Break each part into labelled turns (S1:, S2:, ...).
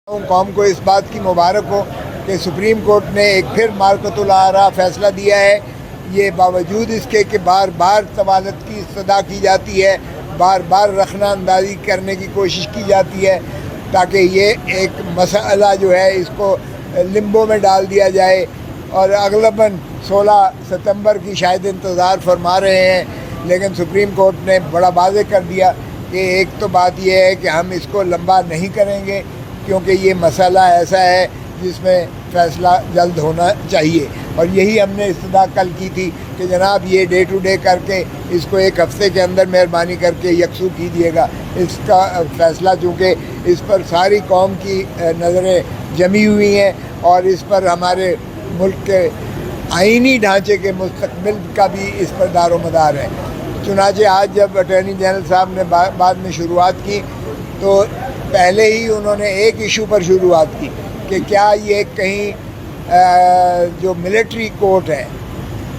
S1: قوم کو اس بات کی مبارک ہو کہ سپریم کورٹ نے ایک پھر مارکۃ الآراء فیصلہ دیا ہے. یہ باوجود اس کے کہ بار بار طوالت کی صدا کی جاتی ہے، بار بار رخنہ اندازی کرنے کی کوشش کی جاتی ہے تاکہ یہ ایک مسئلہ جو ہے اس کو لمبو میں ڈال دیا جائے، اور اغلباً 16 ستمبر کی شاید انتظار فرما رہے ہیں. لیکن سپریم کورٹ نے بڑا واضح کر دیا کہ ایک تو بات یہ ہے کہ ہم اس کو لمبا نہیں کریں گے کیونکہ یہ مسئلہ ایسا ہے جس میں فیصلہ جلد ہونا چاہیے، اور یہی ہم نے استدعا کل کی تھی کہ جناب یہ ڈے ٹو ڈے کر کے اس کو ایک ہفتے کے اندر مہربانی کر کے یکسو کیجیے گا. اس کا فیصلہ چونکہ اس پر ساری قوم کی نظریں جمی ہوئی ہیں اور اس پر ہمارے ملک کے آئینی ڈھانچے کے مستقبل کا بھی اس پر دار و مدار ہے. چنانچہ آج جب اٹارنی جنرل صاحب نے بعد میں شروعات کی تو پہلے ہی انہوں نے ایک ایشو پر شروعات کی کہ کیا یہ کہیں جو ملٹری کورٹ ہے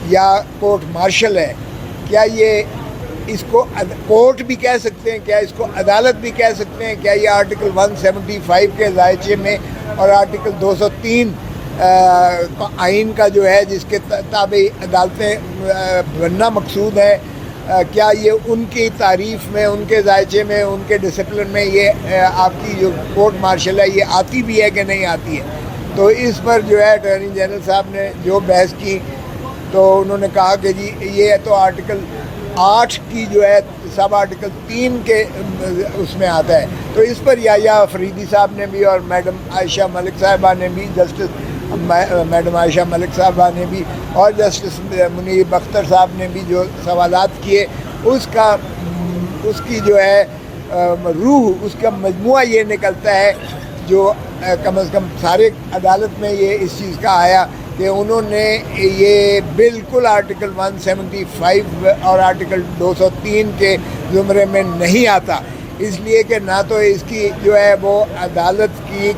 S1: یا کورٹ مارشل ہے، کیا یہ اس کو کورٹ بھی کہہ سکتے ہیں، کیا اس کو عدالت بھی کہہ سکتے ہیں؟ کیا یہ آرٹیکل 175 کے دائرے میں اور آرٹیکل 203 آئین کا جو ہے جس کے تابع عدالتیں بننا مقصود ہے، کیا یہ ان کی تعریف میں، ان کے ذائچے میں، ان کے ڈسپلن میں یہ آپ کی جو کورٹ مارشل ہے یہ آتی بھی ہے کہ نہیں آتی ہے؟ تو اس پر جو ہے اٹارنی جنرل صاحب نے جو بحث کی تو انہوں نے کہا کہ جی یہ تو آرٹیکل 8 کی جو ہے سب آرٹیکل 3 کے اس میں آتا ہے. تو اس پر یحییٰ فریدی صاحب نے بھی اور میڈم عائشہ ملک صاحبہ نے بھی، جسٹس میڈم عائشہ ملک صاحبہ نے بھی اور جسٹس منیر اختر صاحب نے بھی جو سوالات کیے، اس کی جو ہے روح، اس کا مجموعہ یہ نکلتا ہے جو کم از کم سارے عدالت میں یہ اس چیز کا آیا کہ انہوں نے یہ بالکل آرٹیکل 175 اور آرٹیکل 203 کے زمرے میں نہیں آتا، اس لیے کہ نہ تو اس کی جو ہے وہ عدالت کی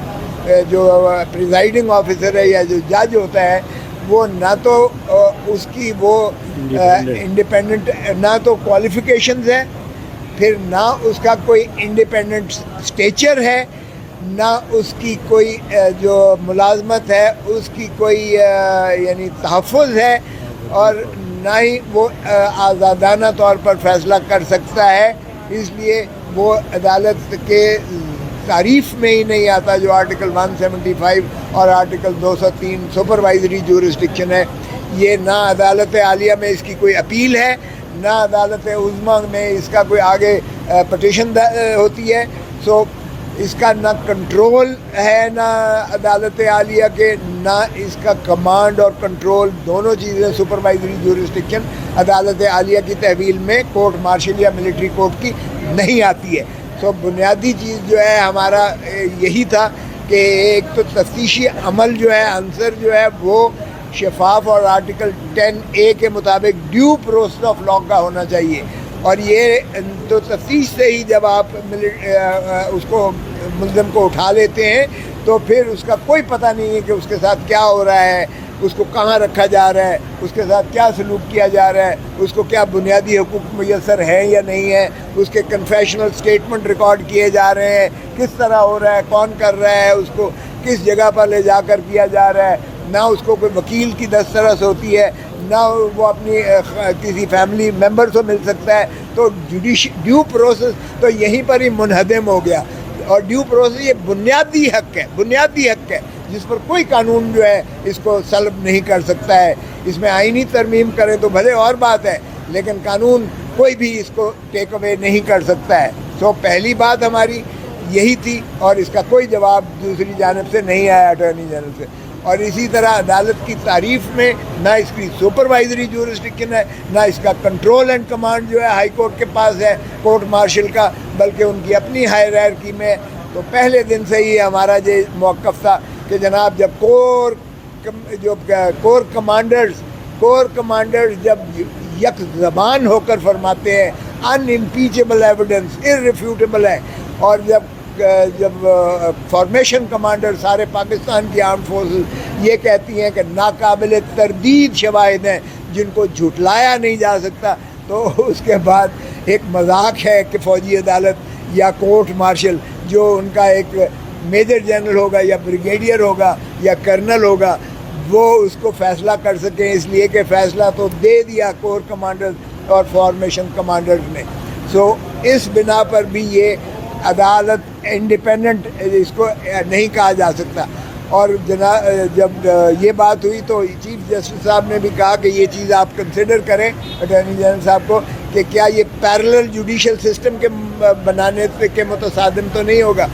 S1: جو پریزائڈنگ آفیسر ہے یا جو جج ہوتا ہے وہ نہ تو اس کی وہ انڈیپینڈنٹ، نہ تو کوالیفیکیشنز ہے، پھر نہ اس کا کوئی انڈیپینڈنٹ اسٹیچر ہے، نہ اس کی کوئی جو ملازمت ہے اس کی کوئی یعنی تحفظ ہے، اور نہ ہی وہ آزادانہ طور پر فیصلہ کر سکتا ہے. اس لیے وہ عدالت کے تعریف میں ہی نہیں آتا جو آرٹیکل 175 اور آرٹیکل 203 سپروائزری جورسڈکشن ہے. یہ نہ عدالت عالیہ میں اس کی کوئی اپیل ہے، نہ عدالت عظمیٰ میں اس کا کوئی آگے پٹیشن ہوتی ہے. سو اس کا نہ کنٹرول ہے نہ عدالت عالیہ کے، نہ اس کا کمانڈ اور کنٹرول، دونوں چیزیں سپروائزری جورسڈکشن عدالت عالیہ کی تحویل میں کورٹ مارشل یا ملٹری کورٹ کی نہیں آتی ہے. تو بنیادی چیز جو ہے ہمارا یہی تھا کہ ایک تو تفتیشی عمل جو ہے عنصر جو ہے وہ شفاف اور آرٹیکل 10A کے مطابق ڈیو پروسیس آف لاء کا ہونا چاہیے، اور یہ تو تفتیش سے ہی جب آپ اس کو ملزم کو اٹھا لیتے ہیں تو پھر اس کا کوئی پتہ نہیں ہے کہ اس کے ساتھ کیا ہو رہا ہے، اس کو کہاں رکھا جا رہا ہے، اس کے ساتھ کیا سلوک کیا جا رہا ہے، اس کو کیا بنیادی حقوق میسر ہیں یا نہیں ہے، اس کے کنفیشنل سٹیٹمنٹ ریکارڈ کیے جا رہے ہیں، کس طرح ہو رہا ہے، کون کر رہا ہے، اس کو کس جگہ پر لے جا کر کیا جا رہا ہے. نہ اس کو کوئی وکیل کی دسترس ہوتی ہے، نہ وہ اپنی کسی فیملی ممبر سے مل سکتا ہے. تو ڈیو پروسیس تو یہیں پر ہی منہدم ہو گیا، اور ڈیو پروسیس یہ بنیادی حق ہے جس پر کوئی قانون جو ہے اس کو سلب نہیں کر سکتا ہے. اس میں آئینی ترمیم کرے تو بھلے اور بات ہے، لیکن قانون کوئی بھی اس کو ٹیک اوے نہیں کر سکتا ہے. تو پہلی بات ہماری یہی تھی، اور اس کا کوئی جواب دوسری جانب سے نہیں آیا اٹارنی جنرل سے. اور اسی طرح عدالت کی تعریف میں نہ اس کی سپروائزری جورسڈکشن ہے، نہ اس کا کنٹرول اینڈ کمانڈ جو ہے ہائی کورٹ کے پاس ہے کورٹ مارشل کا، بلکہ ان کی اپنی ہائرارکی میں. تو پہلے دن سے ہی ہمارا یہ موقف تھا کہ جناب جب کور کمانڈرز جب یک زبان ہو کر فرماتے ہیں ان امپیچیبل ایویڈنس ارریفیوٹیبل ہے، اور جب فارمیشن کمانڈر سارے پاکستان کی آرم فورسز یہ کہتی ہیں کہ ناقابل تردید شواہد ہیں جن کو جھٹلایا نہیں جا سکتا، تو اس کے بعد ایک مذاق ہے کہ فوجی عدالت یا کورٹ مارشل جو ان کا ایک میجر جنرل ہوگا یا بریگیڈیئر ہوگا یا کرنل ہوگا وہ اس کو فیصلہ کر سکیں، اس لیے کہ فیصلہ تو دے دیا کور کمانڈر اور فارمیشن کمانڈرز نے. سو اس بنا پر بھی یہ عدالت انڈیپینڈنٹ اس کو نہیں کہا جا سکتا. اور جب یہ بات ہوئی تو چیف جسٹس صاحب نے بھی کہا کہ یہ چیز آپ کنسیڈر کریں اٹارنی جنرل صاحب کو کہ کیا یہ پیرلل جوڈیشل سسٹم کے بنانے کے متصادم تو نہیں ہوگا،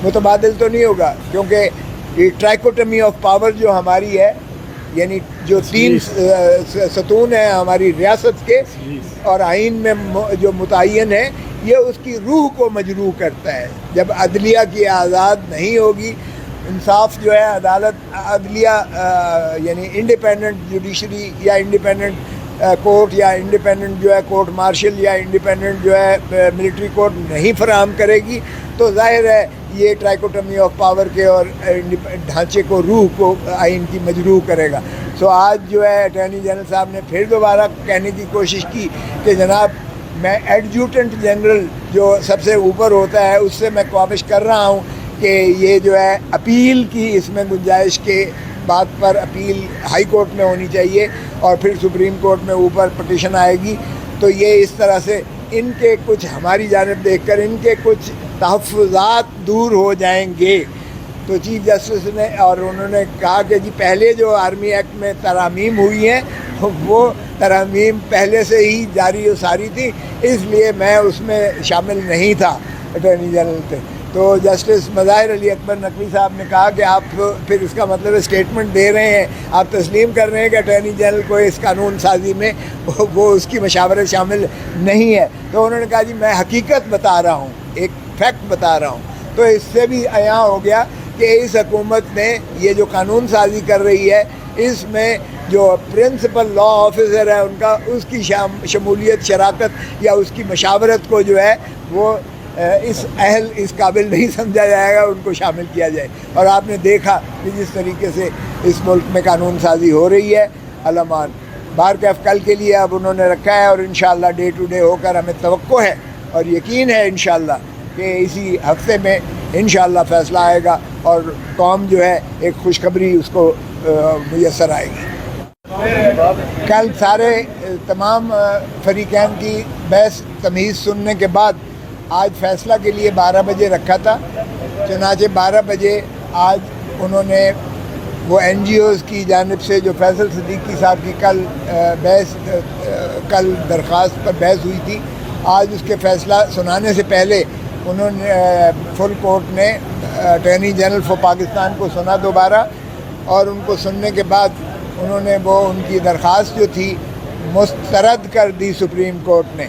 S1: متبادل تو نہیں ہوگا، کیونکہ یہ ٹرائکوٹمی آف پاور جو ہماری ہے، یعنی جو 3 ستون ہیں ہماری ریاست کے اور آئین میں جو متعین ہے، یہ اس کی روح کو مجروح کرتا ہے. جب عدلیہ کی آزاد نہیں ہوگی، انصاف جو ہے عدلیہ یعنی انڈیپینڈنٹ جوڈیشری یا انڈیپینڈنٹ کورٹ یا انڈیپینڈنٹ جو ہے کورٹ مارشل یا انڈیپینڈنٹ جو ہے ملٹری کورٹ نہیں فراہم کرے گی تو ظاہر ہے یہ ٹرائکوٹمی آف پاور کے اور ڈھانچے کو، روح کو آئین کی مجروح کرے گا. سو آج جو ہے اٹارنی جنرل صاحب نے پھر دوبارہ کہنے کی کوشش کی کہ جناب میں ایڈجوٹنٹ جنرل جو سب سے اوپر ہوتا ہے اس سے میں کوشش کر رہا ہوں کہ یہ جو ہے اپیل کی اس میں گنجائش کے بات پر اپیل ہائی کورٹ میں ہونی چاہیے اور پھر سپریم کورٹ میں اوپر پٹیشن آئے گی. تو یہ اس طرح سے ان کے کچھ ہماری جانب دیکھ کر ان کے کچھ تحفظات دور ہو جائیں گے. تو چیف جسٹس نے اور انہوں نے کہا کہ جی پہلے جو آرمی ایکٹ میں ترامیم ہوئی ہیں وہ ترامیم پہلے سے ہی جاری و ساری تھی، اس لیے میں اس میں شامل نہیں تھا اٹارنی جنرل تھے. تو جسٹس مظاہر علی اکبر نقوی صاحب نے کہا کہ آپ پھر اس کا مطلب اسٹیٹمنٹ دے رہے ہیں، آپ تسلیم کر رہے ہیں کہ اٹارنی جنرل کو اس قانون سازی میں وہ اس کی مشاورت شامل نہیں ہے. تو انہوں نے کہا جی میں حقیقت بتا رہا ہوں، ایک فیکٹ بتا رہا ہوں. تو اس سے بھی عیاں ہو گیا کہ اس حکومت نے یہ جو قانون سازی کر رہی ہے اس میں جو پرنسپل لا آفیسر ہے ان کا اس کی شمولیت، شراکت یا اس کی مشاورت کو جو ہے وہ اس قابل نہیں سمجھا جائے گا، ان کو شامل کیا جائے. اور آپ نے دیکھا کہ جس طریقے سے اس ملک میں قانون سازی ہو رہی ہے. علمان بار کیف کل کے لیے اب انہوں نے رکھا ہے اور انشاءاللہ ڈے ٹو ڈے ہو کر ہمیں توقع ہے اور یقین ہے انشاءاللہ کہ اسی ہفتے میں انشاءاللہ فیصلہ آئے گا اور قوم جو ہے ایک خوشخبری اس کو میسر آئے گی. کل سارے تمام فریقین کی بحث تمیز سننے کے بعد آج فیصلہ کے لیے 12 بجے رکھا تھا. چنانچہ 12 بجے آج انہوں نے وہ این جی اوز کی جانب سے جو فیصل صدیقی صاحب کی کل درخواست پر بحث ہوئی تھی، آج اس کے فیصلہ سنانے سے پہلے انہوں نے فل کورٹ نے اٹارنی جنرل فار پاکستان کو سنا دوبارہ، اور ان کو سننے کے بعد انہوں نے وہ ان کی درخواست جو تھی مسترد کر دی سپریم کورٹ نے.